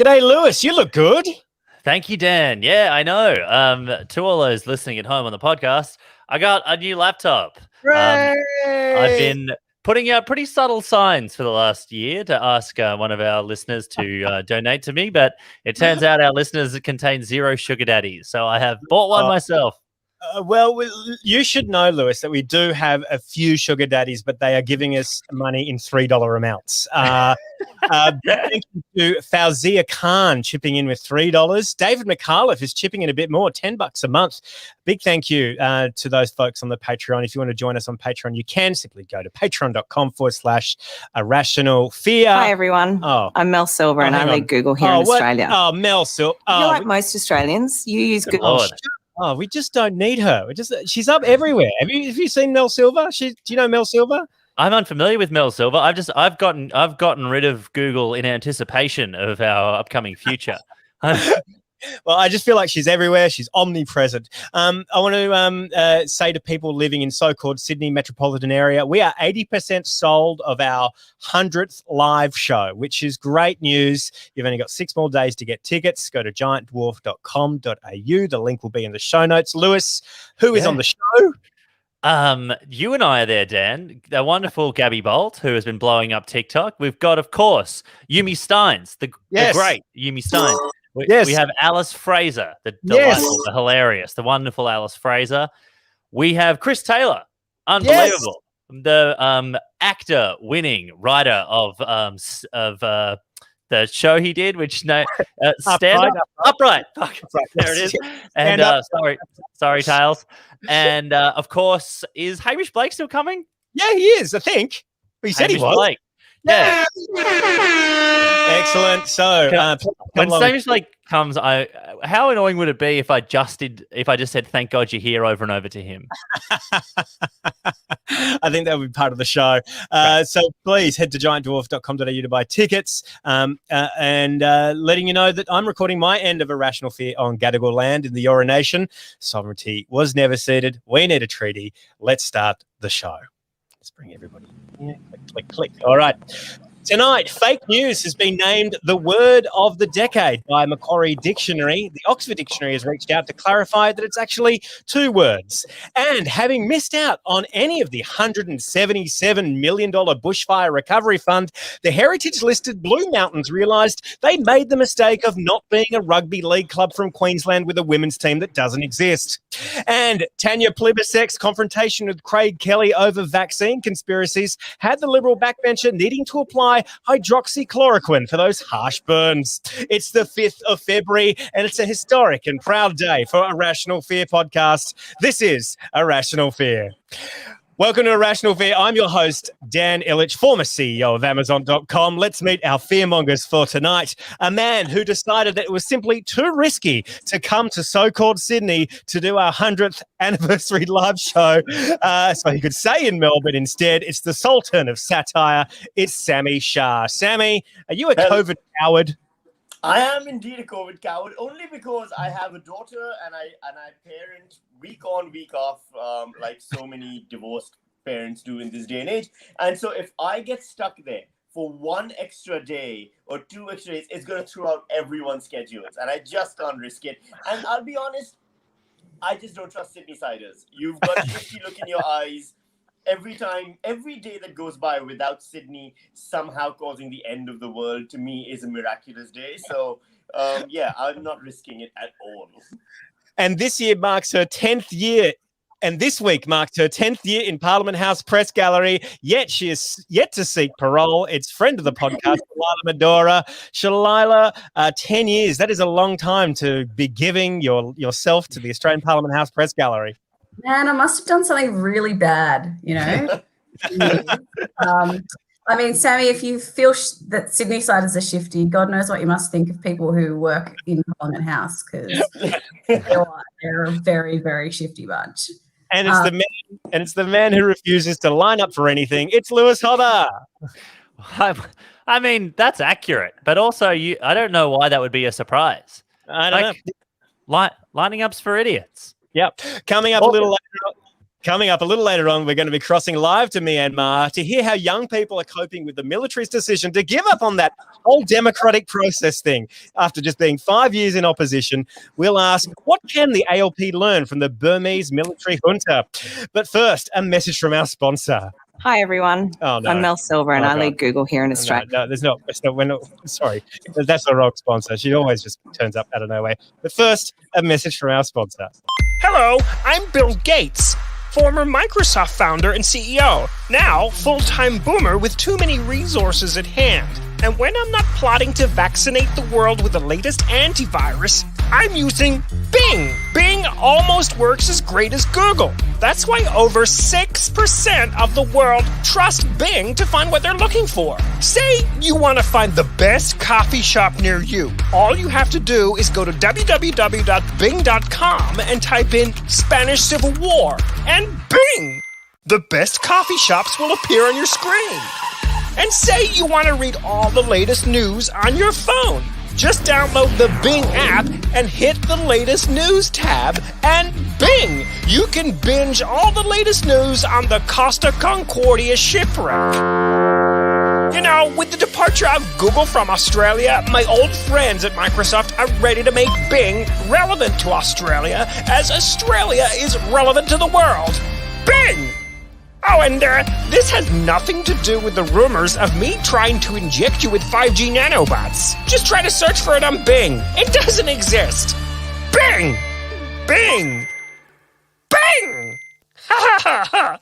G'day, Lewis. You look good. Thank you, Dan. Yeah, I know. To all those listening at home on the podcast, I got a new laptop. I've been putting out pretty subtle signs for the last year to ask one of our listeners to donate to me, but it turns out our listeners contain 0 sugar daddies, so I have bought one myself. Well, you should know, Lewis, that we do have a few sugar daddies, but they are giving us money in $3 amounts. Thank you to Fauzia Khan chipping in with $3. David McAuliffe is chipping in a bit more, $10 a month. Big thank you to those folks on the Patreon. If you want to join us on Patreon, you can simply go to patreon.com/irrational fear. Hi, everyone. I'm Mel Silver, and I lead Google here in Australia. Oh, Mel Silver. You're like most Australians. You use Google. Oh, we just don't need her. She's up everywhere. Have you seen Mel Silver? Do you know Mel Silver? I'm unfamiliar with Mel Silver. I've gotten rid of Google in anticipation of our upcoming future. Well, I just feel like she's everywhere. She's omnipresent. I want to say to people living in so-called Sydney metropolitan area, we are 80% sold of our 100th live show, which is great news. You've only got 6 more days to get tickets. Go to giantdwarf.com.au. The link will be in the show notes. Lewis, who is on the show? You and I are there, Dan. The wonderful Gabbi Bolt, who has been blowing up TikTok. We've got, of course, Yumi Steins, the great Yumi Steins. We have Alice Fraser, the delightful, the hilarious, the wonderful Alice Fraser. We have Chris Taylor, unbelievable, the actor-winning writer of the show he did, which Stand Upright. Fuck, there it is. And sorry, Tails. And of course, is Hamish Blake still coming? Yeah, he is. I think he said he was. Blake. Yeah. Excellent. So when Sami Shah comes, how annoying would it be if I just said "Thank God you're here" over and over to him? I think that would be part of the show. So please head to giantdwarf.com.au to buy tickets, and letting you know that I'm recording my end of Irrational Fear on Gadigal land in the Eora Nation. Sovereignty was never ceded. We need a treaty. Let's start the show. Let's bring everybody. Yeah, click, click. All right. Tonight, fake news has been named the word of the decade by Macquarie Dictionary. The Oxford Dictionary has reached out to clarify that it's actually 2 words. And having missed out on any of the $177 million bushfire recovery fund, the heritage-listed Blue Mountains realised they made the mistake of not being a rugby league club from Queensland with a women's team that doesn't exist. And Tanya Plibersek's confrontation with Craig Kelly over vaccine conspiracies had the Liberal backbencher needing to apply hydroxychloroquine for those harsh burns. It's the 5th of February, and it's a historic and proud day for Irrational Fear podcast. This is Irrational Fear. Welcome to Irrational Fear. I'm your host, Dan Ilic, former CEO of Amazon.com. Let's meet our fearmongers for tonight. A man who decided that it was simply too risky to come to so-called Sydney to do our 100th anniversary live show. So he could say in Melbourne instead. It's the Sultan of Satire. It's Sami Shah. Sami, are you a COVID coward? I am indeed a COVID coward, only because I have a daughter and I parent week on, week off, like so many divorced parents do in this day and age. And so if I get stuck there for 1 extra day or 2 extra days, it's going to throw out everyone's schedules. And I just can't risk it. And I'll be honest, I just don't trust Sydney siders. You've got a shifty look in your eyes. Every day that goes by without Sydney somehow causing the end of the world, to me, is a miraculous day. So, I'm not risking it at all. And this year marks her 10th year. And this week marks her 10th year in Parliament House Press Gallery, yet she is yet to seek parole. It's friend of the podcast, Shalailah Medhora. Shalailah, 10 years, that is a long time to be giving yourself to the Australian Parliament House Press Gallery. Man, I must have done something really bad, I mean, Sami, if you feel that Sydney siders are shifty, God knows what you must think of people who work in Parliament House, because they're a very, very shifty bunch. And it's the man who refuses to line up for anything. It's Lewis Hobba. I mean, that's accurate, but also I don't know why that would be a surprise. I don't know. Lining ups for idiots. Yep. Coming up a little later. Coming up a little later on, we're going to be crossing live to Myanmar to hear how young people are coping with the military's decision to give up on that whole democratic process thing. After just being 5 years in opposition, we'll ask, what can the ALP learn from the Burmese military junta? But first, a message from our sponsor. Hi, everyone. Oh, no. I'm Mel Silver, and I lead Google here in Australia. Sorry. That's the wrong sponsor. She always just turns up out of nowhere. But first, a message from our sponsor. Hello, I'm Bill Gates, former Microsoft founder and CEO, now full-time boomer with too many resources at hand. And when I'm not plotting to vaccinate the world with the latest antivirus, I'm using Bing. Bing almost works as great as Google. That's why over 6% of the world trust Bing to find what they're looking for. Say you want to find the best coffee shop near you. All you have to do is go to www.bing.com and type in Spanish Civil War, and Bing! The best coffee shops will appear on your screen. And say you want to read all the latest news on your phone. Just download the Bing app and hit the latest news tab, and Bing! You can binge all the latest news on the Costa Concordia shipwreck. You know, with the departure of Google from Australia, my old friends at Microsoft are ready to make Bing relevant to Australia, as Australia is relevant to the world. Bing! Oh, and this has nothing to do with the rumors of me trying to inject you with 5G nanobots. Just try to search for it on Bing. It doesn't exist. Bing! Bing! Bing! Ha ha ha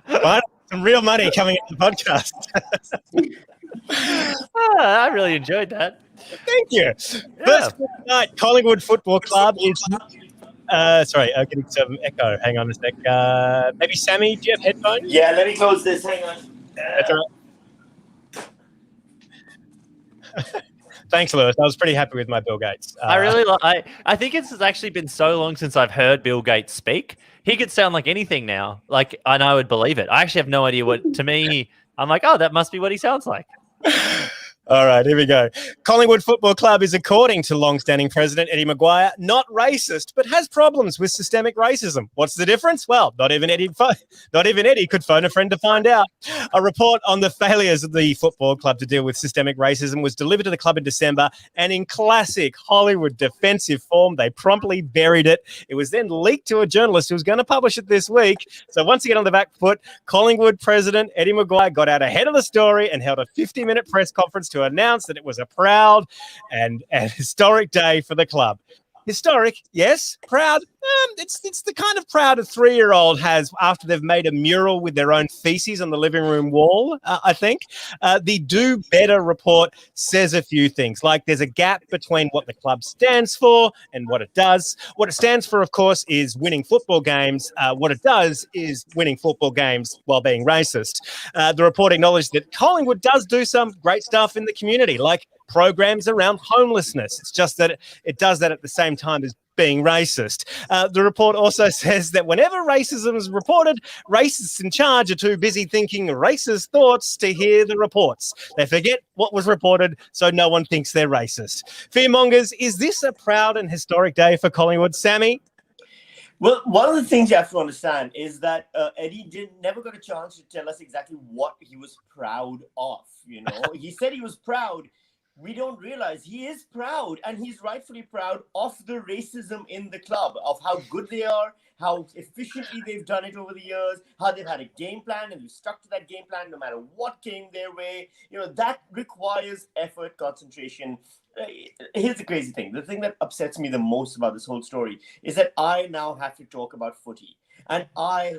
ha! Some real money coming into the podcast. I really enjoyed that. Thank you. Yeah. First night, Collingwood Football Club is... sorry, I'm getting some echo. Hang on a sec. Maybe Sammy, do you have headphones? Yeah, let me close this. Hang on. That's all right. Thanks, Lewis. I was pretty happy with my Bill Gates. I think it's actually been so long since I've heard Bill Gates speak. He could sound like anything now. Like, and I would believe it. I actually have no idea what. To me, I'm like, oh, that must be what he sounds like. All right, here we go. Collingwood Football Club is, according to long-standing president Eddie Maguire, not racist, but has problems with systemic racism. What's the difference? Well, not even Eddie could phone a friend to find out. A report on the failures of the football club to deal with systemic racism was delivered to the club in December, and in classic Hollywood defensive form, they promptly buried it. It was then leaked to a journalist who was going to publish it this week. So once again on the back foot, Collingwood president Eddie Maguire got out ahead of the story and held a 50-minute press conference to announce that it was a proud and historic day for the club. Historic, yes. Proud, it's the kind of proud a 3-year-old has after they've made a mural with their own feces on the living room wall, I think. The Do Better report says a few things, like there's a gap between what the club stands for and what it does. What it stands for, of course, is winning football games. What it does is winning football games while being racist. The report acknowledged that Collingwood does do some great stuff in the community, like programs around homelessness. It's just that it does that at the same time as being racist. The report also says that whenever racism is reported, racists in charge are too busy thinking racist thoughts to hear the reports. They forget what was reported, so no one thinks they're racist. Fearmongers, is this a proud and historic day for Collingwood? Sammy? Well, one of the things you have to understand is that Eddie never got a chance to tell us exactly what he was proud of. You know, he said he was proud. We don't realize he is proud, and he's rightfully proud of the racism in the club, of how good they are, how efficiently they've done it over the years, how they've had a game plan and they've stuck to that game plan no matter what came their way. You know, that requires effort, concentration. Here's the crazy thing. The thing that upsets me the most about this whole story is that I now have to talk about footy, and I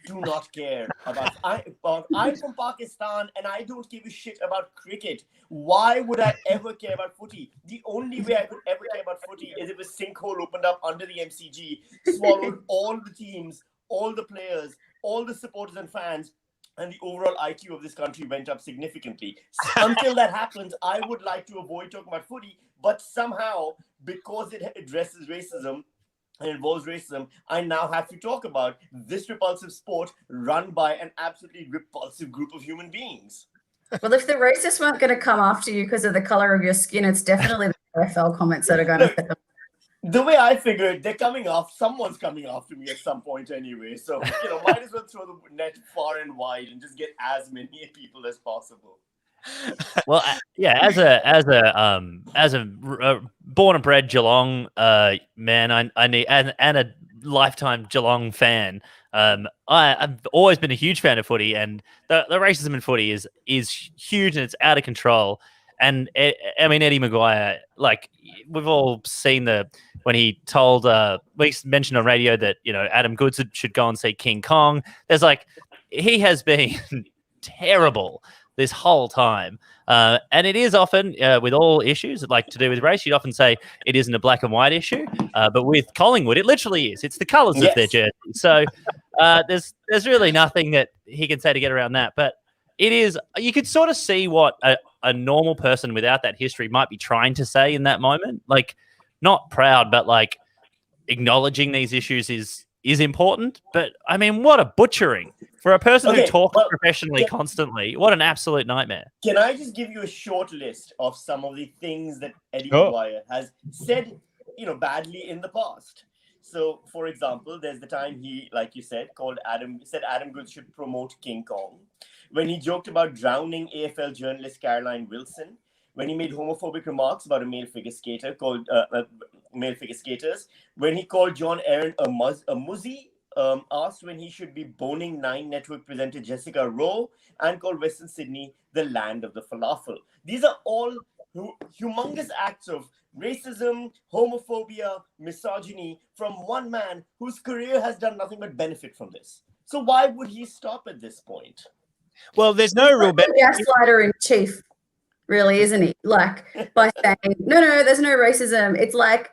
do not care about. I'm from Pakistan and I don't give a shit about cricket. Why would I ever care about footy? The only way I could ever care about footy is if a sinkhole opened up under the MCG, swallowed all the teams, all the players, all the supporters and fans, and the overall IQ of this country went up significantly. Until that happens, I would like to avoid talking about footy, but somehow, because it addresses racism, and involves racism, I now have to talk about this repulsive sport run by an absolutely repulsive group of human beings. Well, if the racists weren't going to come after you because of the color of your skin, it's definitely the AFL comments that are going to hit them. The way I figured, someone's coming after me at some point anyway. So, might as well throw the net far and wide and just get as many people as possible. Well, yeah, as a born and bred Geelong man, I need and a lifetime Geelong fan. I've always been a huge fan of footy, and the racism in footy is huge and it's out of control. And Eddie Maguire, like we've all seen when he told we mentioned on radio that Adam Goodes should go and see King Kong. There's he has been terrible this whole time. And it is often, with all issues like to do with race, you'd often say it isn't a black and white issue. But with Collingwood, it literally is. It's the colours of their jersey. So there's really nothing that he can say to get around that. But it is, you could sort of see what a normal person without that history might be trying to say in that moment. Like, not proud, but like acknowledging these issues is important. But I mean, what a butchering. For a person who talks professionally constantly, what an absolute nightmare. Can I just give you a short list of some of the things that Eddie Maguire has said, badly in the past? So, for example, there's the time he, like you said, said Adam Goodes should promote King Kong. When he joked about drowning AFL journalist Caroline Wilson. When he made homophobic remarks about a male figure skater called male figure skaters. When he called John Aaron a muzzy. Asked when he should be boning 9 Network presenter Jessica Rowe, and called Western Sydney the land of the falafel. These are all humongous acts of racism, homophobia, misogyny from one man whose career has done nothing but benefit from this. So why would he stop at this point? Well, there's no real benefit. Gaslighter in chief, really, isn't he? Like, by saying, no, there's no racism. It's like,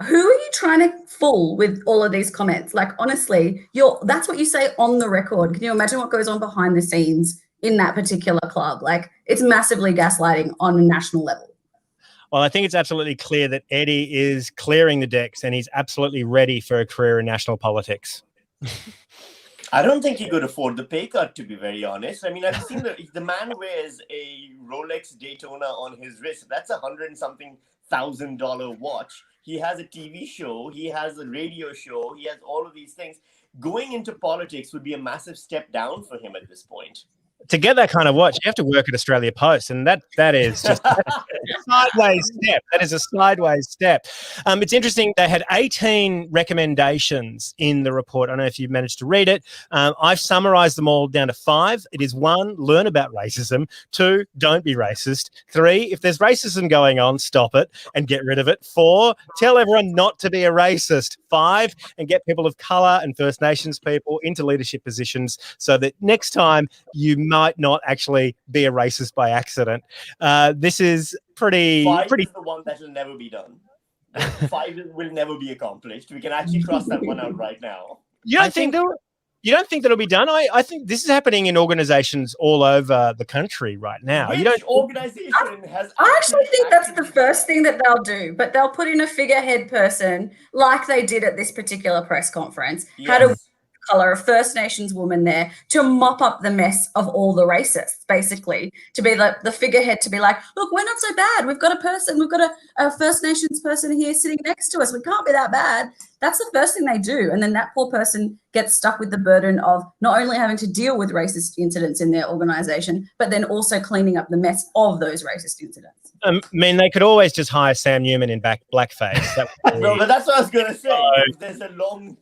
who are you trying to fool with all of these comments? Like, honestly, that's what you say on the record. Can you imagine what goes on behind the scenes in that particular club? Like, it's massively gaslighting on a national level. Well, I think it's absolutely clear that Eddie is clearing the decks and he's absolutely ready for a career in national politics. I don't think he could afford the pay cut, to be very honest. I mean, I've seen the man wears a Rolex Daytona on his wrist. That's $100-something thousand watch. He has a TV show. He has a radio show. He has all of these things. Going into politics would be a massive step down for him at this point. To get that kind of watch, you have to work at Australia Post, and that is just a sideways step. That is a sideways step. It's interesting. They had 18 recommendations in the report. I don't know if you managed to read it. I've summarised them all down to 5. It is 1, learn about racism. 2, don't be racist. 3, if there's racism going on, stop it and get rid of it. 4, tell everyone not to be a racist. 5, and get people of colour and First Nations people into leadership positions so that next time you might not actually be a racist by accident. This is pretty... 5 is the one that will never be done. 5 will never be accomplished. We can actually cross that one out right now. You don't think that'll be done? I think this is happening in organisations all over the country right now. Which organisation has... I actually think that's the first thing that they'll do, but they'll put in a figurehead person like they did at this particular press conference. Yes. Colour, a First Nations woman there to mop up the mess of all the racists, basically, to be the figurehead, to be like, look, we're not so bad. We've got a First Nations person here sitting next to us. We can't be that bad. That's the first thing they do. And then that poor person gets stuck with the burden of not only having to deal with racist incidents in their organisation, but then also cleaning up the mess of those racist incidents. I mean, they could always just hire Sam Newman in blackface. No, but that's what I was going to say. There's a long,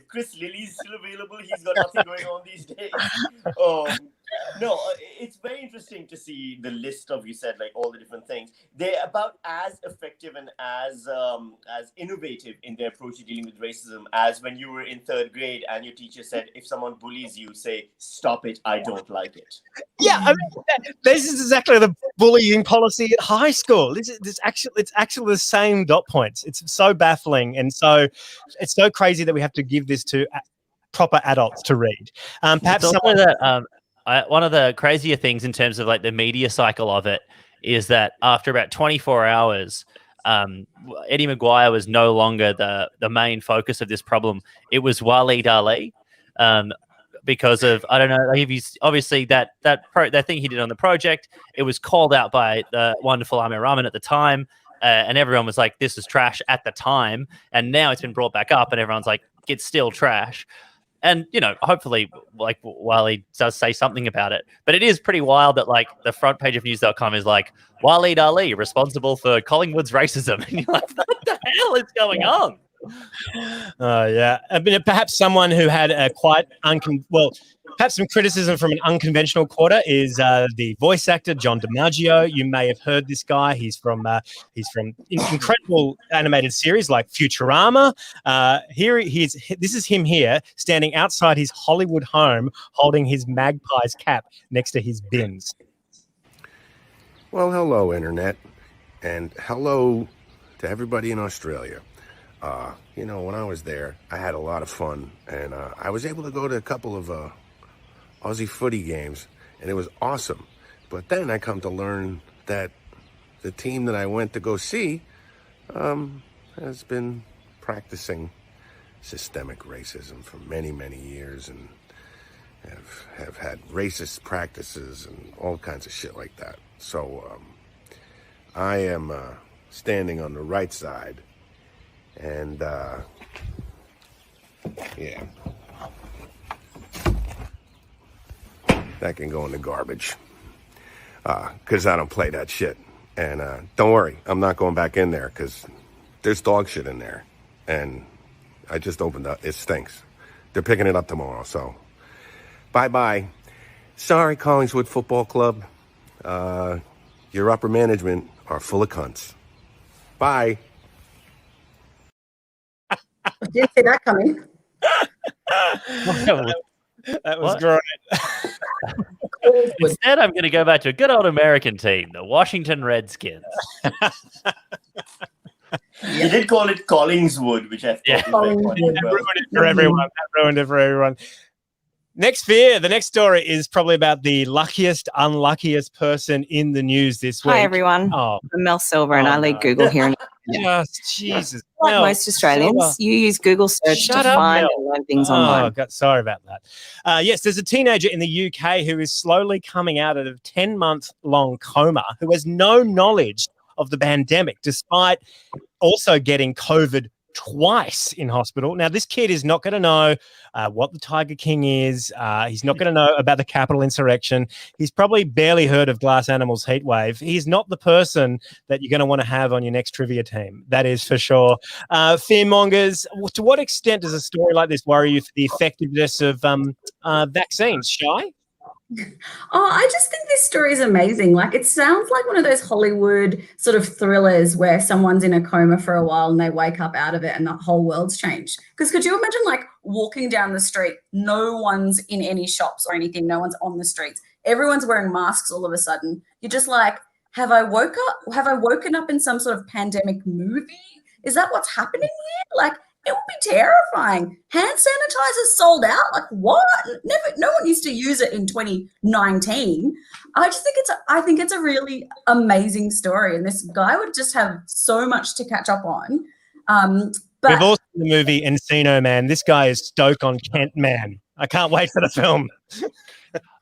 Chris Lilly's still available. He's got nothing going on these days. No, it's very interesting to see the list of, you said, like all the different things. They're about as effective and as innovative in their approach to dealing with racism as when you were in 3rd grade and your teacher said, if someone bullies you, say, stop it, I don't like it. Yeah, I mean, this is exactly the bullying policy at high school. It's actually the same dot points. It's so baffling, and it's so crazy that we have to give this to proper adults to read. Perhaps someone that. One of the crazier things in terms of like the media cycle of it is that after about 24 hours, Eddie Maguire was no longer the main focus of this problem. It was Waleed Ali, because of, I don't know, obviously that thing he did on the project, it was called out by the wonderful Amir Rahman at the time. and everyone was like, this is trash at the time. And now it's been brought back up and everyone's like, it's still trash. And, you know, hopefully, like, Waleed does say something about it. But it is pretty wild that, like, the front page of news.com is like, Waleed Ali responsible for Collingwood's racism. And you're like, what the hell is going on? Yeah. I mean, perhaps someone who had a quite perhaps some criticism from an unconventional quarter is the voice actor John DiMaggio. You may have heard this guy. He's from incredible animated series like Futurama. This is him here standing outside his Hollywood home, holding his Magpies cap next to his bins. Well, hello, Internet, and hello to everybody in Australia. You know, when I was there, I had a lot of fun, and I was able to go to a couple of Aussie footy games, and it was awesome. But then I come to learn that the team that I went to go see has been practicing systemic racism for many, many years, and have had racist practices and all kinds of shit like that. So I am standing on the right side. And, yeah, that can go in the garbage, because I don't play that shit. And don't worry, I'm not going back in there, because there's dog shit in there. And I just opened up. It stinks. They're picking it up tomorrow, so bye-bye. Sorry, Collingwood Football Club. Your upper management are full of cunts. Bye. I didn't see that coming. That was great. Instead, I'm going to go back to a good old American team, the Washington Redskins. You did call it Collingwood, which I thought was ruined it for everyone. That ruined it for everyone. Next fear. The next story is probably about the unluckiest person in the news this week. Hi, everyone. I'm Mel Silver, and I lead Google here in Just Jesus. Like most Australians, you use Google search to find and learn things online. God, sorry about that. Yes, there's a teenager in the UK who is slowly coming out of a 10-month-long coma who has no knowledge of the pandemic, despite also getting COVID twice in hospital. Now, this kid is not going to know what the Tiger King is. He's not going to know about the Capitol insurrection. He's probably barely heard of Glass Animals Heatwave. He's not the person that you're going to want to have on your next trivia team. That is for sure. Fearmongers, to what extent does a story like this worry you for the effectiveness of vaccines? Shy? Oh, I just think this story is amazing. Like, it sounds like one of those Hollywood sort of thrillers where someone's in a coma for a while and they wake up out of it and the whole world's changed. Because could you imagine, like, walking down the street, no one's in any shops or anything, no one's on the streets, everyone's wearing masks all of a sudden. You're just like, have I woken up in some sort of pandemic movie? Is that what's happening here? Like, it would be terrifying. Hand sanitizer sold out. Like, what? Never. No one used to use it in 2019. I think it's a really amazing story, and this guy would just have so much to catch up on. But we've all seen the movie Encino Man. This guy is Stoke on Kent Man. I can't wait for the film.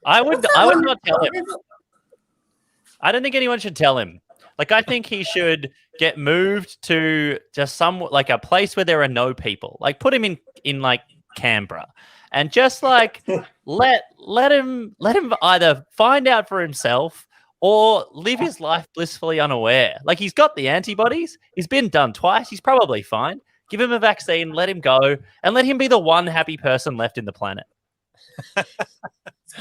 I would not tell him. I don't think anyone should tell him. Like, I think he should get moved to just like a place where there are no people. Like, put him in like Canberra, and just like let him either find out for himself or live his life blissfully unaware. Like, he's got the antibodies. He's been done twice. He's probably fine. Give him a vaccine. Let him go, and let him be the one happy person left in the planet.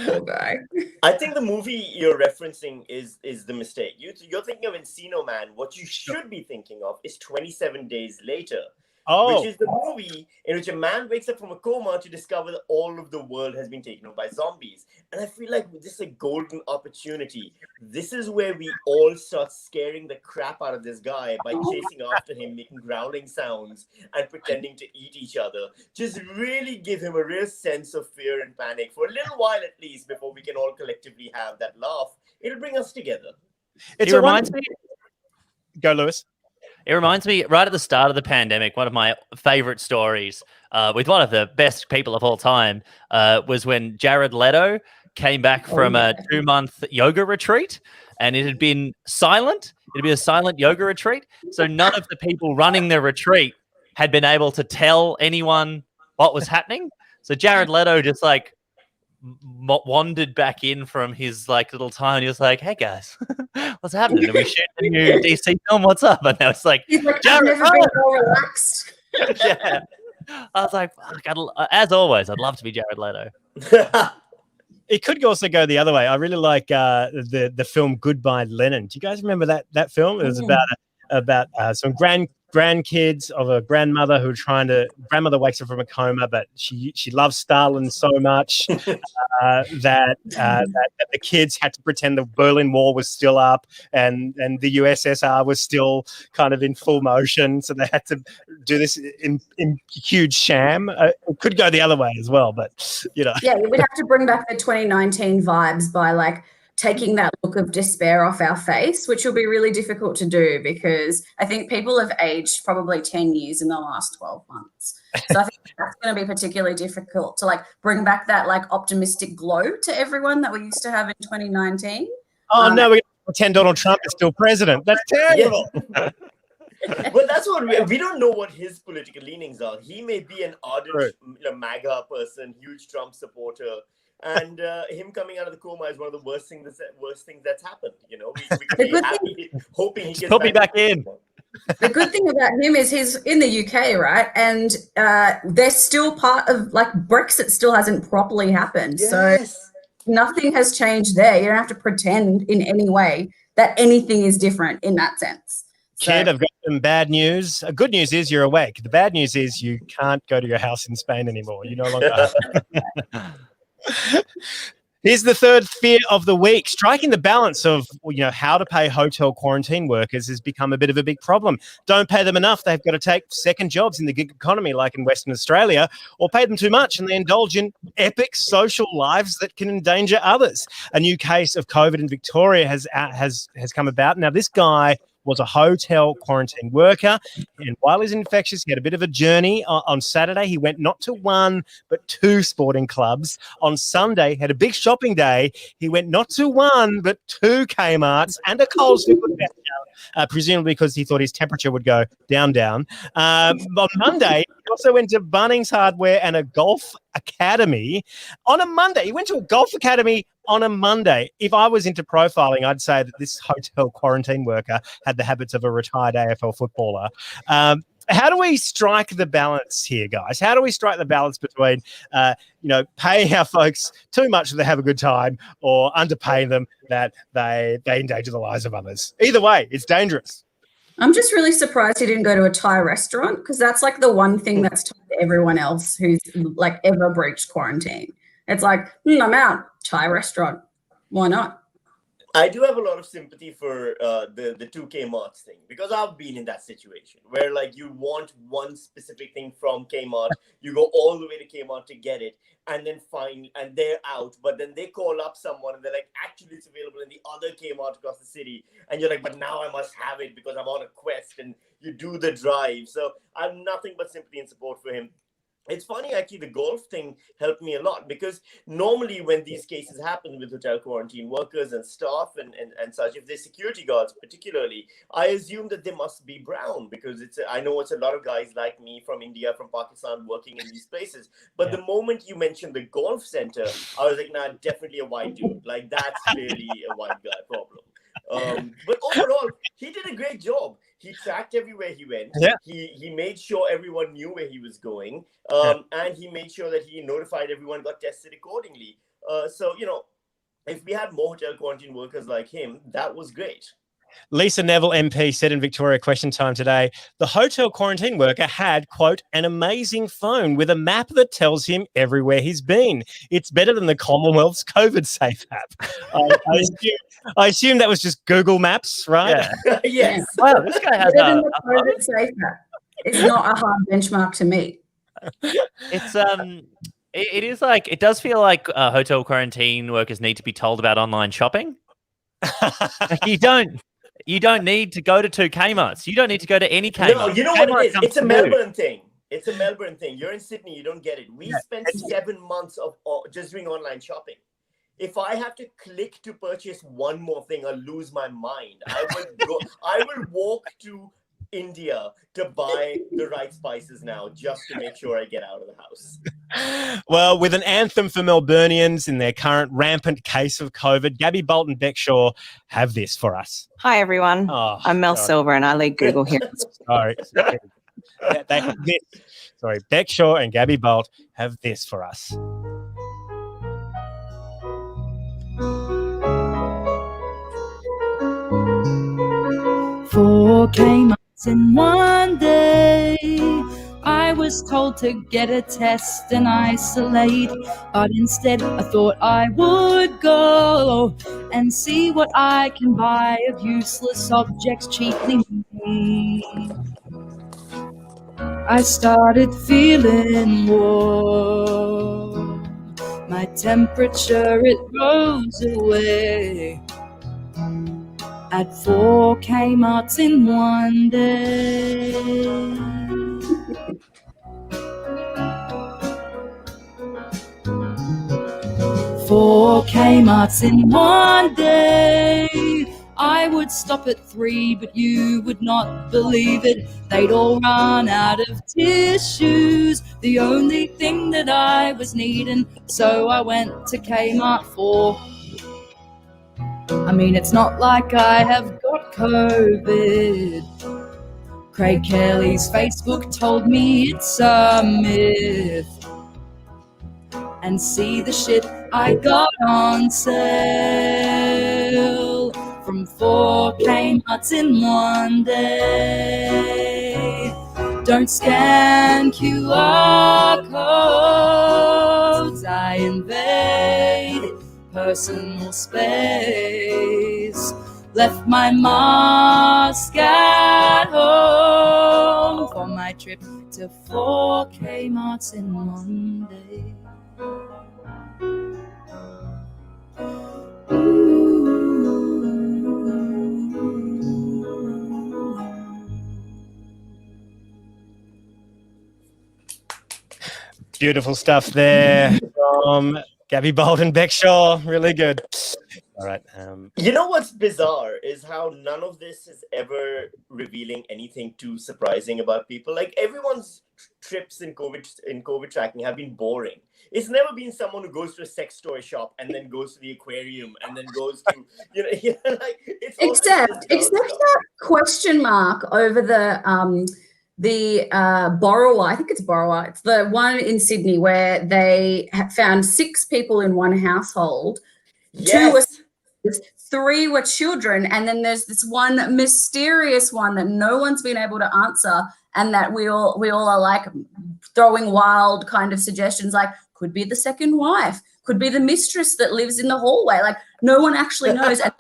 Poor guy. I think the movie you're referencing is the mistake. You're thinking of Encino Man. What you should be thinking of is 27 Days Later, which is the movie in which a man wakes up from a coma to discover that all of the world has been taken over by zombies. And I feel like this is a golden opportunity. This is where we all start scaring the crap out of this guy by chasing after him, making growling sounds, and pretending to eat each other. Just really give him a real sense of fear and panic for a little while at least before we can all collectively have that laugh. It'll bring us together. It reminds me. Go, Lewis. It reminds me, right at the start of the pandemic, one of my favorite stories with one of the best people of all time was when Jared Leto came back from a 2-month yoga retreat, and it had been silent. It'd be a silent yoga retreat. So none of the people running the retreat had been able to tell anyone what was happening. So Jared Leto just like wandered back in from his like little time, and he was like, "Hey guys, what's happening? Are we shooting a new DC film? What's up?" And I was like, Jared, I've never been more relaxed. Yeah. I was like, fuck, as always, I'd love to be Jared Leto. It could also go the other way. I really like the film Goodbye Lenin. Do you guys remember that film? It was about some grandkids of a grandmother who were grandmother wakes up from a coma, but she loves Stalin so much that the kids had to pretend the Berlin Wall was still up and the USSR was still kind of in full motion. So they had to do this in huge sham. It could go the other way as well, but you know. Yeah, we'd have to bring back the 2019 vibes by like taking that look of despair off our face, which will be really difficult to do because I think people have aged probably 10 years in the last 12 months. So I think that's going to be particularly difficult to like bring back that like optimistic glow to everyone that we used to have in 2019. Oh, no, we pretend Donald Trump is still president. That's terrible. Yeah. But that's what we don't know what his political leanings are. He may be an ardent MAGA person, huge Trump supporter. And him coming out of the coma is one of the worst things that's happened. You know, we could be happy, hoping he gets put me back in. The good thing about him is he's in the UK, right? And they're still part of like Brexit still hasn't properly happened. Yes. So nothing has changed there. You don't have to pretend in any way that anything is different in that sense. Kid, I've got some bad news. Good news is you're awake. The bad news is you can't go to your house in Spain anymore. You no longer Here's the third fear of the week. Striking the balance of, how to pay hotel quarantine workers has become a bit of a big problem. Don't pay them enough. They've got to take second jobs in the gig economy like in Western Australia, or pay them too much and they indulge in epic social lives that can endanger others. A new case of COVID in Victoria has come about. Now, this guy was a hotel quarantine worker, and while he's infectious, he had a bit of a journey. On Saturday, he went not to one, but 2 sporting clubs. On Sunday, had a big shopping day. He went not to one, but 2 Kmarts and a Coles supermarket, presumably because he thought his temperature would go down. On Monday, he also went to Bunnings Hardware and a golf academy on a Monday. He went to a golf academy on a Monday. If I was into profiling, I'd say that this hotel quarantine worker had the habits of a retired AFL footballer. How do we strike the balance here, guys? How do we strike the balance between, paying our folks too much so they have a good time, or underpaying them that they endanger the lives of others? Either way, it's dangerous. I'm just really surprised he didn't go to a Thai restaurant, because that's like the one thing that's told to everyone else who's like ever breached quarantine. It's like, I'm out. Thai restaurant. Why not? I do have a lot of sympathy for the 2 Kmarts thing, because I've been in that situation where like you want one specific thing from Kmart, you go all the way to Kmart to get it, and then and they're out, but then they call up someone and they're like, actually it's available in the other Kmart across the city, and you're like, but now I must have it because I'm on a quest, and you do the drive. So I have nothing but sympathy and support for him. It's funny, actually, the golf thing helped me a lot, because normally when these cases happen with hotel quarantine workers and staff and such, if they're security guards particularly, I assume that they must be brown, because I know it's a lot of guys like me from India, from Pakistan, working in these places. But the moment you mentioned the golf center, I was like, nah, definitely a white dude. Like, that's clearly a white guy problem. But overall, he did a great job. He tracked everywhere he went. Yeah. He made sure everyone knew where he was going. And he made sure that he notified everyone, got tested accordingly. So, if we had more hotel quarantine workers like him, that was great. Lisa Neville MP said in Victoria Question Time today, the hotel quarantine worker had, quote, an amazing phone with a map that tells him everywhere he's been. It's better than the Commonwealth's COVID Safe app. I assume that was just Google Maps, right? Yeah. Yes. Wow, this guy has a COVID Safe app. It's not a hard benchmark to meet. It's it is like, it does feel like hotel quarantine workers need to be told about online shopping. Like, you don't need to go to 2 Kmarts. You don't need to go to any Kmart. No, you know Kmart what it is? It's a Melbourne thing. It's a Melbourne thing. You're in Sydney, you don't get it. We spent 7 months of just doing online shopping. if I have to click to purchase one more thing, I'll lose my mind. I will walk to India to buy the right spices now just to make sure I get out of the house. Well, with an anthem for Melburnians in their current rampant case of COVID, Gabbi Bolt and Bec Shaw have this for us. Hi, everyone. Oh, I'm Mel Silver, and I lead Google here. Sorry. They have this. Sorry, Bec Shaw and Gabbi Bolt have this for us. Four came up in one day. I was told to get a test and isolate, but instead I thought I would go and see what I can buy of useless objects cheaply made. I started feeling warm. My temperature, it rose away. At 4 Kmarts in one day. Four Kmarts in one day. I would stop at 3, but you would not believe it. They'd all run out of tissues, the only thing that I was needing. So I went to Kmart 4. I mean, it's not like I have got COVID. Craig Kelly's Facebook told me it's a myth. And see the shit I got on sale from 4 Kmarts in one day. Don't scan QR codes, I invade personal space. Left my mask at home for my trip to 4 Kmarts in one day. Beautiful stuff there from Gabbi Bolt and Bec Shaw. Really good. All right. You know what's bizarre is how none of this is ever revealing anything too surprising about people. Like everyone's trips in COVID tracking have been boring. It's never been someone who goes to a sex toy shop and then goes to the aquarium and then goes to like it's except that question mark over the borrower. I think it's borrower. It's the one in Sydney where they found 6 people in one household. Yes. 2 were 3 were children, and then there's this one mysterious one that no one's been able to answer, and that we all are like throwing wild kind of suggestions, like could be the second wife, could be the mistress that lives in the hallway. Like no one actually knows and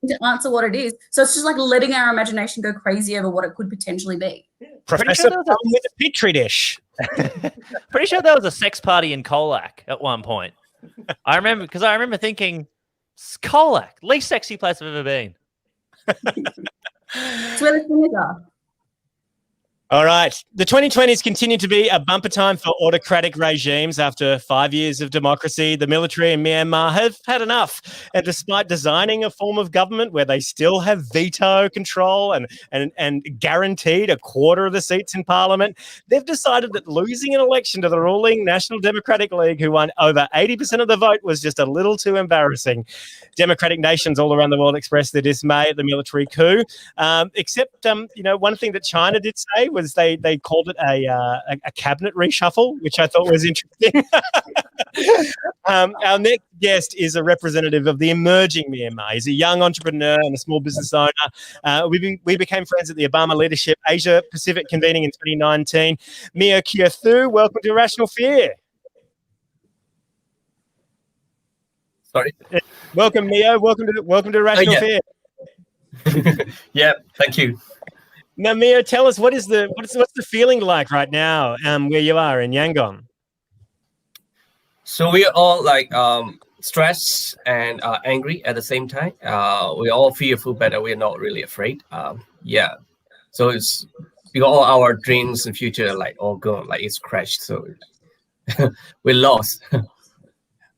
to answer what it is. So it's just like letting our imagination go crazy over what it could potentially be. Professor with a petri dish. Pretty sure there was a sex party in Colac at one point. I remember thinking, Colac, least sexy place I've ever been. It's where the singers are. All right. The 2020s continue to be a bumper time for autocratic regimes. After 5 years of democracy, the military in Myanmar have had enough. And despite designing a form of government where they still have veto control and guaranteed a quarter of the seats in parliament, they've decided that losing an election to the ruling National Democratic League, who won over 80% of the vote, was just a little too embarrassing. Democratic nations all around the world expressed their dismay at the military coup. Except, one thing that China did say was they called it a cabinet reshuffle, which I thought was interesting. Our next guest is a representative of the emerging Myanmar. He's a young entrepreneur and a small business owner. We became friends at the Obama Leadership Asia Pacific convening in 2019. Myo Kyaw Thu, welcome to Irrational Fear. Sorry. Welcome, Myo. Welcome to Irrational Fear. Yeah, thank you. Now, Myo, tell us what's the feeling like right now, where you are in Yangon? So we're all like stressed and angry at the same time. We're all fearful, but we're not really afraid. So it's all our dreams and future like all gone, like it's crashed. So we're lost.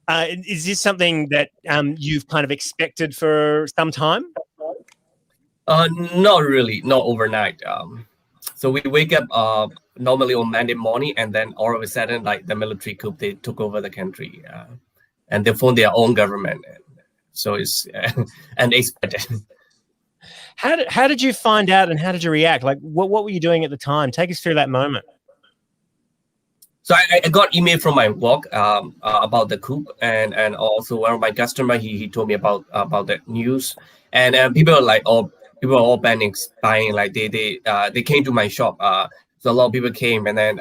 Is this something that you've kind of expected for some time? Not really, not overnight. So we wake up normally on Monday morning, and then all of a sudden, like the military coup, they took over the country, and they formed their own government. So it's unexpected. How did you find out, and how did you react? Like, what were you doing at the time? Take us through that moment. So I got email from my work about the coup, and also one of my customer he told me about the news, and people are like all buying, like they came to my shop. So a lot of people came, and then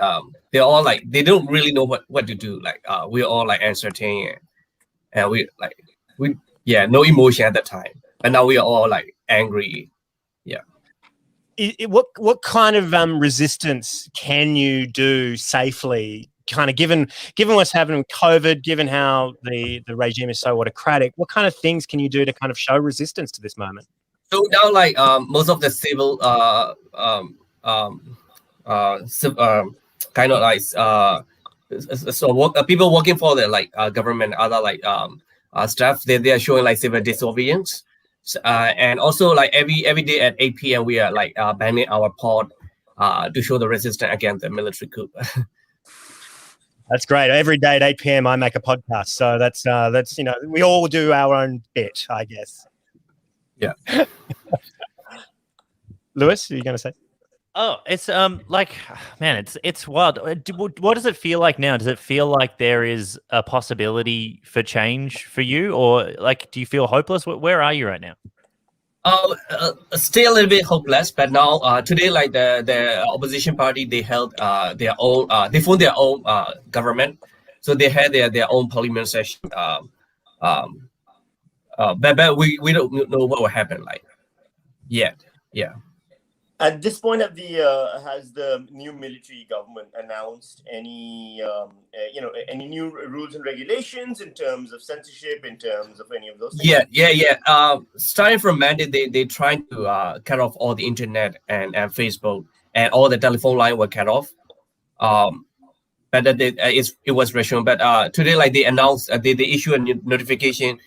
they're all like they don't really know what to do. Like we're all like entertaining, and we no emotion at the time, but now we are all like angry. Yeah. What kind of resistance can you do safely? Kind of given what's happening with COVID, given how the regime is so autocratic, what kind of things can you do to kind of show resistance to this moment? So now, like most of the civil kind of like people working for the like government, other like staff, they are showing like civil disobedience. And also like every day at 8 p.m. we are like banning our pod to show the resistance against the military coup. That's great. Every day at 8 p.m. I make a podcast, so that's we all do our own bit, I guess. Yeah. Lewis, are you going to say? Oh, it's like, man, it's wild. What does it feel like now? Does it feel like there is a possibility for change for you, or like, do you feel hopeless? Where are you right now? Still a little bit hopeless, but now today, like the opposition party, they held their own, they formed their own government, so they had their own parliament session. But we don't know what will happen like yet. Yeah. At this point, has the new military government announced any any new rules and regulations in terms of censorship, in terms of any of those things? Yeah. Starting from Monday, they trying to cut off all the internet and Facebook, and all the telephone line were cut off. But it was resumed. But today, like they announced, they issue a notification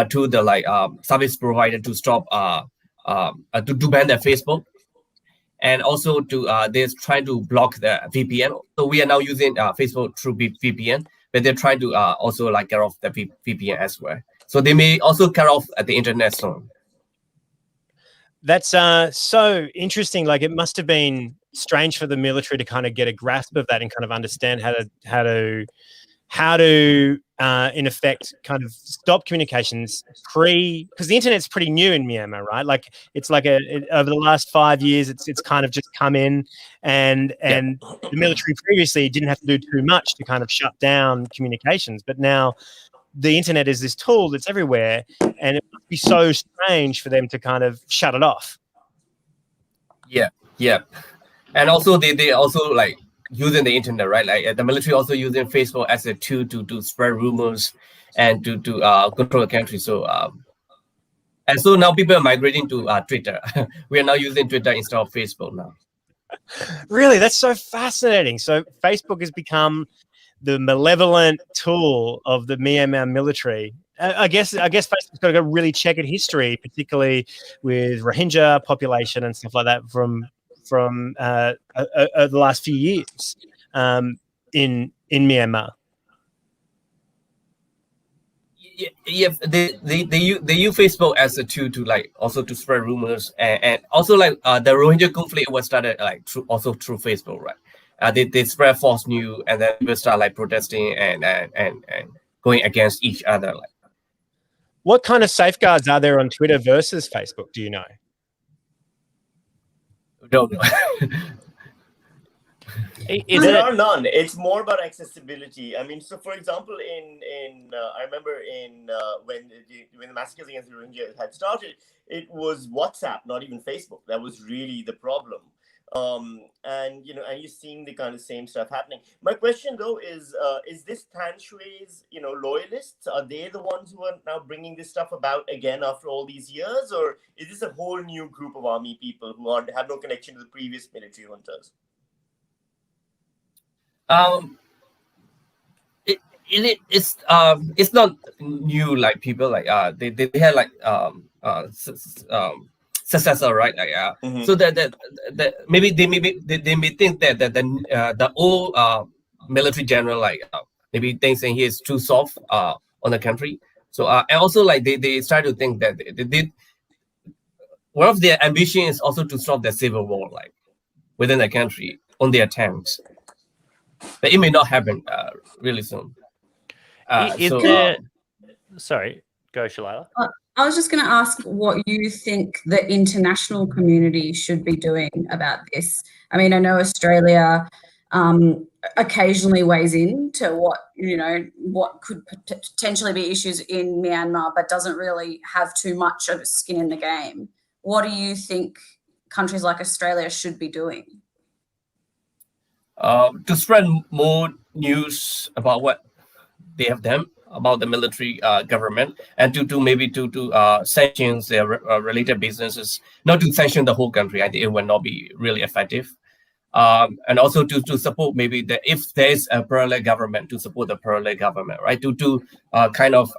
to the like service provider to stop to ban their Facebook. And also they're trying to block the VPN. So we are now using Facebook through VPN, but they're trying to also like cut off the VPN as well. So they may also cut off the internet soon. That's so interesting. Like, it must have been strange for the military to kind of get a grasp of that and kind of understand how to in effect kind of stop communications because the internet's pretty new in Myanmar, right? Like, it's like over the last 5 years, it's kind of just come in, and the military previously didn't have to do too much to kind of shut down communications, but now the internet is this tool that's everywhere, and it must be so strange for them to kind of shut it off. Yeah. And also they also like using the internet, right? Like the military also using Facebook as a tool to spread rumors and to control the country. So and so now people are migrating to Twitter. We are now using Twitter instead of Facebook now. Really, that's so fascinating. So Facebook has become the malevolent tool of the Myanmar military. I guess Facebook's got to go really check its history, particularly with Rohingya population and stuff like that from the last few years in Myanmar. Yeah, they use Facebook as a tool to like also to spread rumors, and also like the Rohingya conflict was started like through Facebook, right? They spread false news, and then people start like protesting and going against each other. Like, what kind of safeguards are there on Twitter versus Facebook? Do you know? Don't know. There are none. It's more about accessibility. I mean, so for example, I remember when the massacres against the Rohingya had started, it was WhatsApp, not even Facebook. That was really the problem. And you're seeing the kind of same stuff happening. My question though is this Tan Shui's loyalists? Are they the ones who are now bringing this stuff about again after all these years, or is this a whole new group of army people who have no connection to the previous military juntas? it's not new. Like people like they had like successor, right? Like so that maybe they may think that the old military general like maybe thinking he is too soft on the country. So and also like they start to think that they one of their ambition is also to stop the civil war like within the country on their tanks. But it may not happen really soon. Sorry, go Shalailah. I was just going to ask what you think the international community should be doing about this. I mean, I know Australia occasionally weighs in to what could potentially be issues in Myanmar, but doesn't really have too much of a skin in the game. What do you think countries like Australia should be doing? To spread more news about what they have done about the military government, and to maybe to sanctions their related businesses, not to sanction the whole country. I think it will not be really effective. And also to support maybe if there is a parallel government, to support the parallel government, right? To kind of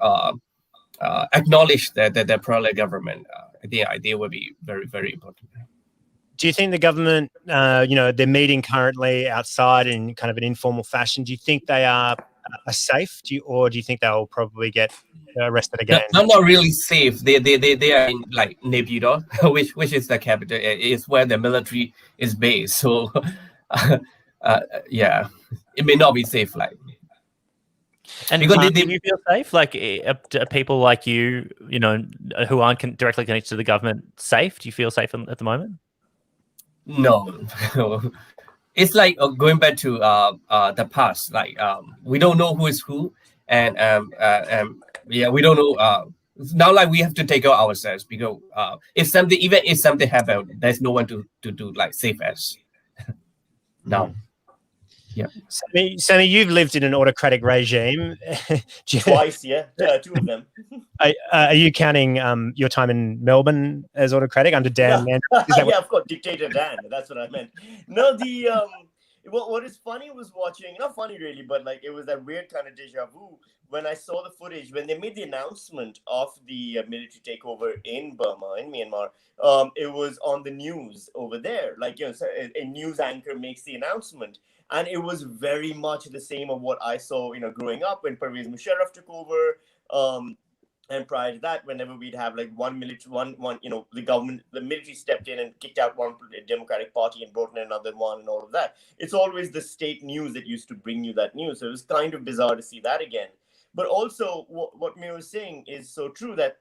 acknowledge that the parallel government. I think idea would be very, very important. Do you think the government, they're meeting currently outside in kind of an informal fashion? Do you think they are safe? Or do you think they'll probably get arrested again? No, not really safe. They are in like Naypyidaw, which is the capital. Is where the military is based. So, yeah, it may not be safe. Like, and because do you feel safe? Like, are people like you, who aren't directly connected to the government, safe? Do you feel safe at the moment? No. It's like going back to the past. Like we don't know who is who, and yeah, we don't know. Now, like we have to take out ourselves because if something happens, there's no one to do like save us. Now, yeah. Sami, you've lived in an autocratic regime twice. Yeah, 2 of them. Are you counting your time in Melbourne as autocratic under Dan? Yeah, of course, dictator Dan. That's what I meant. No, what is funny was watching, not funny really, but like it was that weird kind of deja vu when I saw the footage when they made the announcement of the military takeover in Burma, in Myanmar. It was on the news over there, like a news anchor makes the announcement. And it was very much the same of what I saw, growing up when Pervez Musharraf took over. And prior to that, whenever we'd have like the government, the military stepped in and kicked out one Democratic Party and brought in another one and all of that. It's always the state news that used to bring you that news. So it was kind of bizarre to see that again. But also what Myo was saying is so true, that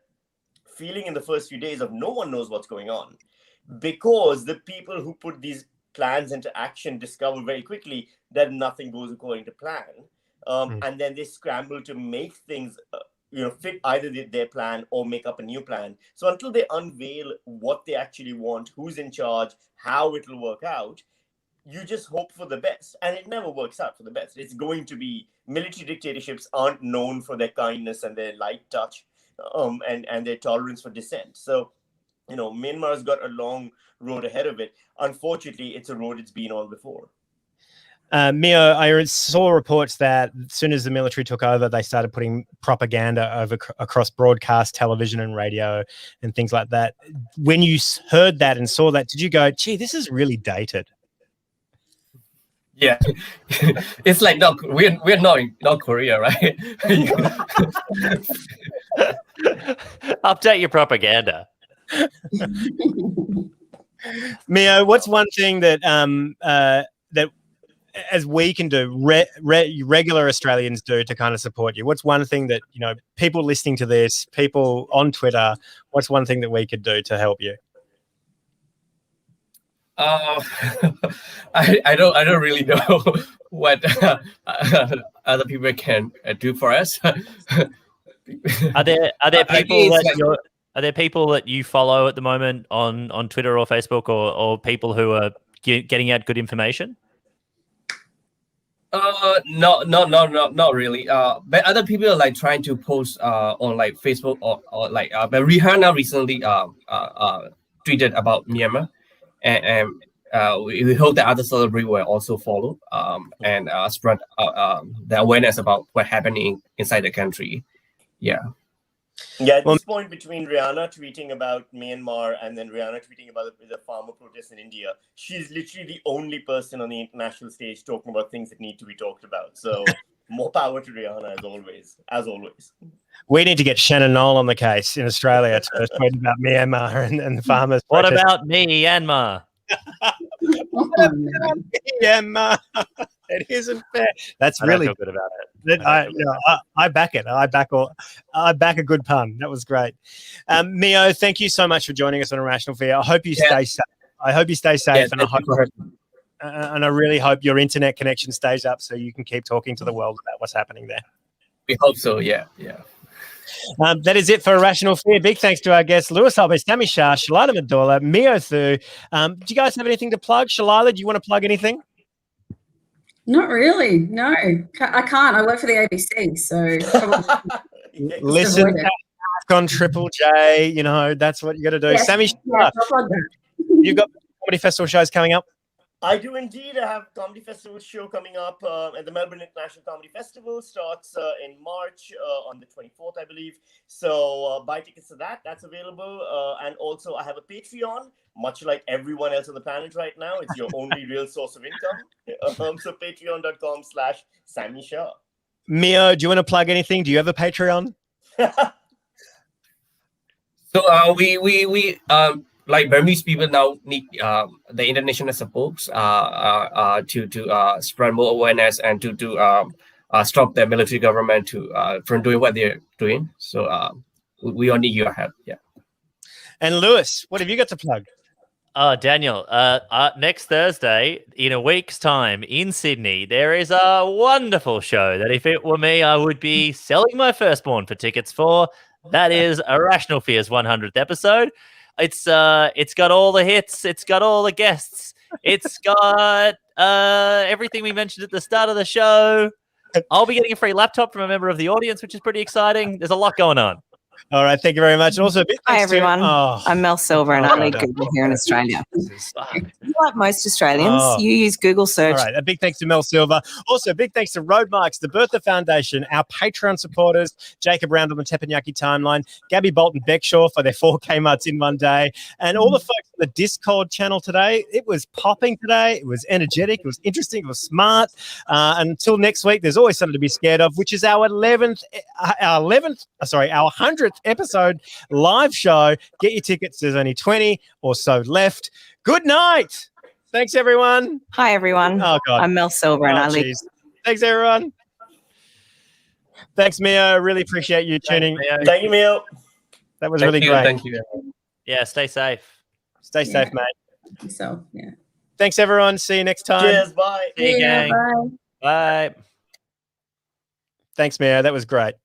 feeling in the first few days of no one knows what's going on, because the people who put these plans into action discover very quickly that nothing goes according to plan. And then they scramble to make things fit either their plan or make up a new plan. So until they unveil what they actually want, who's in charge, how it will work out, you just hope for the best. And it never works out for the best. It's going to be, military dictatorships aren't known for their kindness and their light touch and their tolerance for dissent. So Myanmar's got a long road ahead of it. Unfortunately, it's a road it's been on before. Myo, I saw reports that as soon as the military took over, they started putting propaganda across broadcast television and radio and things like that. When you heard that and saw that, did you go, gee, this is really dated? Yeah, it's like, no, we're not in North Korea, right? Update your propaganda. Myo, what's one thing that that as we can do, regular Australians do to kind of support you? What's one thing that people listening to this, people on Twitter, what's one thing that we could do to help you? I don't really know what other people can do for us. Are there people are there people that you follow at the moment on Twitter or Facebook or people who are getting out good information? Not really. But other people are like trying to post on like Facebook or like. But Rihanna recently tweeted about Myanmar, and we hope that other celebrities will also follow and spread the awareness about what's happening inside the country. Yeah. Yeah, at this point, between Rihanna tweeting about Myanmar and then Rihanna tweeting about the farmer protests in India, she's literally the only person on the international stage talking about things that need to be talked about. So more power to Rihanna as always. We need to get Shannon Knoll on the case in Australia to tweet about Myanmar and the farmers. What about Myanmar? Myanmar. It isn't fair. That's I really don't feel good about it. I back it. I back a good pun. That was great. Myo, thank you so much for joining us on Irrational Fear. I hope you stay safe. I hope you stay safe, and I really hope your internet connection stays up so you can keep talking to the world about what's happening there. We hope so. Yeah. That is it for Irrational Fear. Big thanks to our guests, Lewis Hobba, Sami Shah, Shalailah Medhora, Myo Thu. Do you guys have anything to plug? Shalailah, do you want to plug anything? Not really. No, I can't. I work for the ABC, so listen on Triple J. You know that's what you got to do. Yes, Sami Shah, you've got comedy festival shows coming up. I do indeed. I have Comedy Festival show coming up at the Melbourne International Comedy Festival. Starts in March on the 24th, I believe. So buy tickets to that. That's available. And also I have a Patreon, much like everyone else on the planet right now. It's your only real source of income. So patreon.com/Sami Shah. Myo, do you want to plug anything? Do you have a Patreon? So we like Burmese people now need the international support to spread more awareness and to stop the military government from doing what they're doing. So we all need your help. Yeah. And Lewis, what have you got to plug? Daniel, next Thursday, in a week's time in Sydney, there is a wonderful show that if it were me, I would be selling my firstborn for tickets for. That is Irrational Fear's 100th episode. It's got all the hits. It's got all the guests. It's got everything we mentioned at the start of the show. I'll be getting a free laptop from a member of the audience, which is pretty exciting. There's a lot going on. All right, thank you very much. And also, hi everyone. I'm Mel Silver, and I lead Google here in Australia. Like most Australians, you use Google search. All right, a big thanks to Mel Silver. Also, big thanks to Roadmarks, the Bertha Foundation, our Patreon supporters, Jacob Round on the Teppanyaki timeline, Gabbi Bolt and Beckshaw for their 4K Marts in one day, and all the folks on the Discord channel today. It was popping today. It was energetic. It was interesting. It was smart. Until next week, there's always something to be scared of, which is our 100th episode live show. Get your tickets. There's only 20 or so left. Good night. Thanks, everyone. Hi, everyone. Oh, God. I'm Mel Silver, and I lead. Thanks, everyone. Thanks, Mio. Really appreciate you tuning. Thank you, Mio. That was really great. Thank you. Yeah, stay safe. Stay safe, mate. So, yeah. Thanks, everyone. See you next time. Cheers. Bye. See you, gang. Bye. Bye. Thanks, Mio. That was great.